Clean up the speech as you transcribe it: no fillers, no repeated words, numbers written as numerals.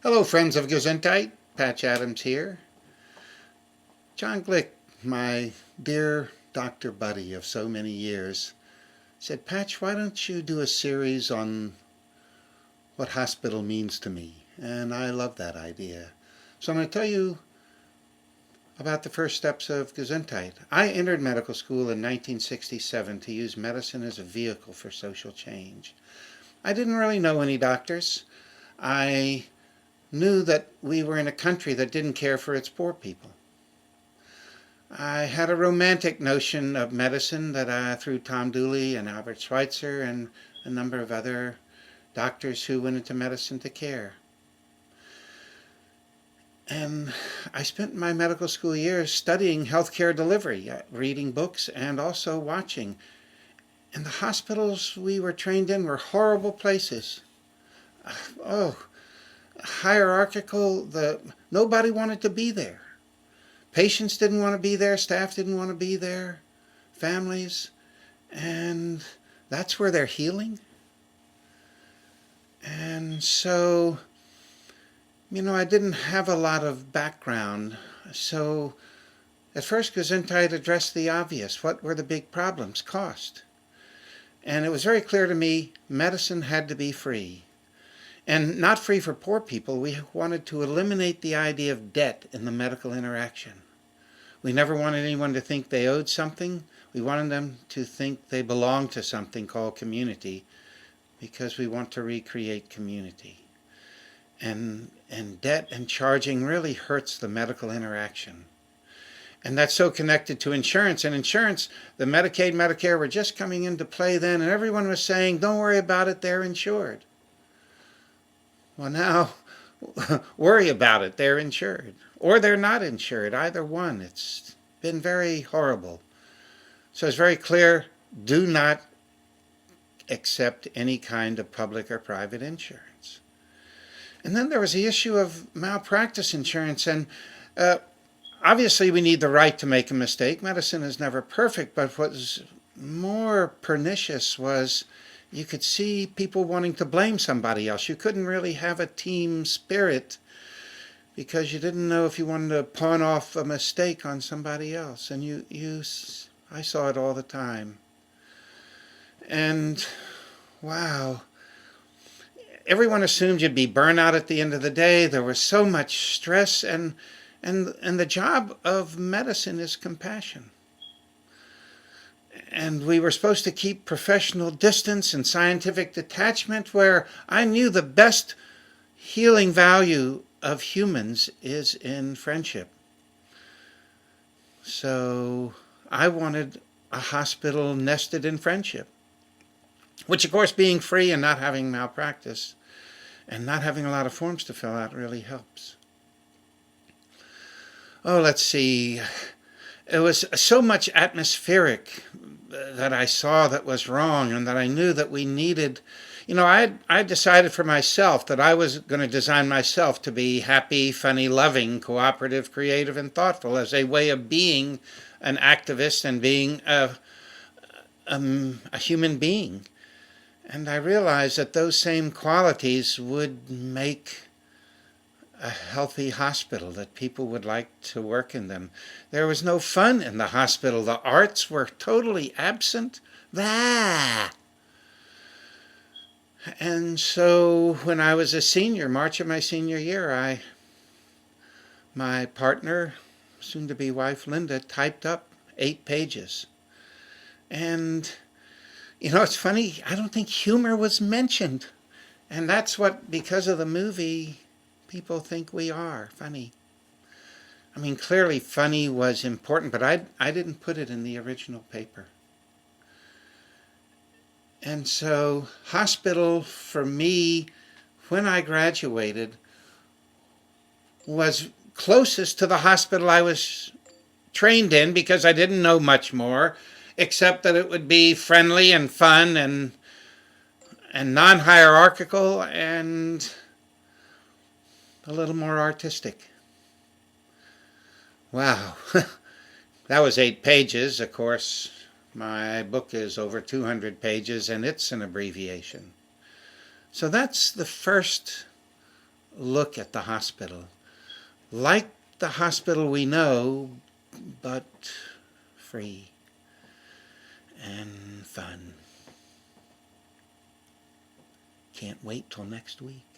Hello, friends of Gesundheit. Patch Adams here. John Glick, my dear doctor buddy of so many years, said, Patch, why don't you do a series on what hospital means to me? And I love that idea. So I'm going to tell you about the first steps of Gesundheit. I entered medical school in 1967 to use medicine as a vehicle for social change. I didn't really know any doctors. I knew that we were in a country that didn't care for its poor people. I had a romantic notion of medicine that through Tom Dooley and Albert Schweitzer and a number of other doctors who went into medicine to care. And I spent my medical school years studying healthcare delivery, reading books and also watching. And the hospitals we were trained in were horrible places. Hierarchical, nobody wanted to be there. Patients didn't want to be there, staff didn't want to be there, families, and that's where they're healing. And so, I didn't have a lot of background. So at first Gesundheit addressed the obvious. What were the big problems? Cost. And it was very clear to me medicine had to be free. And not free for poor people. We wanted to eliminate the idea of debt in the medical interaction. We never wanted anyone to think they owed something. We wanted them to think they belonged to something called community, because we want to recreate community. And debt and charging really hurts the medical interaction. And that's so connected to insurance. And insurance, the Medicaid, Medicare were just coming into play then, and everyone was saying, don't worry about it, they're insured. Well, now, worry about it. They're insured. Or they're not insured. Either one. It's been very horrible. So it's very clear, do not accept any kind of public or private insurance. And then there was the issue of malpractice insurance. And obviously we need the right to make a mistake. Medicine is never perfect. But what was more pernicious was you could see people wanting to blame somebody else. You couldn't really have a team spirit because you didn't know if you wanted to pawn off a mistake on somebody else. And I saw it all the time. And wow, everyone assumed you'd be burnout at the end of the day. There was so much stress, and the job of medicine is compassion. And we were supposed to keep professional distance and scientific detachment, where I knew the best healing value of humans is in friendship. So I wanted a hospital nested in friendship, which of course being free and not having malpractice and not having a lot of forms to fill out really helps. Let's see. It was so much atmospheric that I saw that was wrong, and that I knew that we needed. I decided for myself that I was going to design myself to be happy, funny, loving, cooperative, creative, and thoughtful as a way of being an activist and being a human being. And I realized that those same qualities would make a healthy hospital, that people would like to work in them. There was no fun in the hospital. The arts were totally absent. And so when I was a senior, March of my senior year, my partner, soon-to-be wife Linda, typed up 8 pages. And, it's funny, I don't think humor was mentioned. And that's what, because of the movie, people think we are funny. Clearly funny was important, but I didn't put it in the original paper. And so hospital for me, when I graduated, was closest to the hospital I was trained in, because I didn't know much more, except that it would be friendly and fun and non-hierarchical and a little more artistic. Wow, that was 8 pages. Of course, my book is over 200 pages, and it's an abbreviation. So that's the first look at the hospital. Like the hospital we know, but free and fun. Can't wait till next week.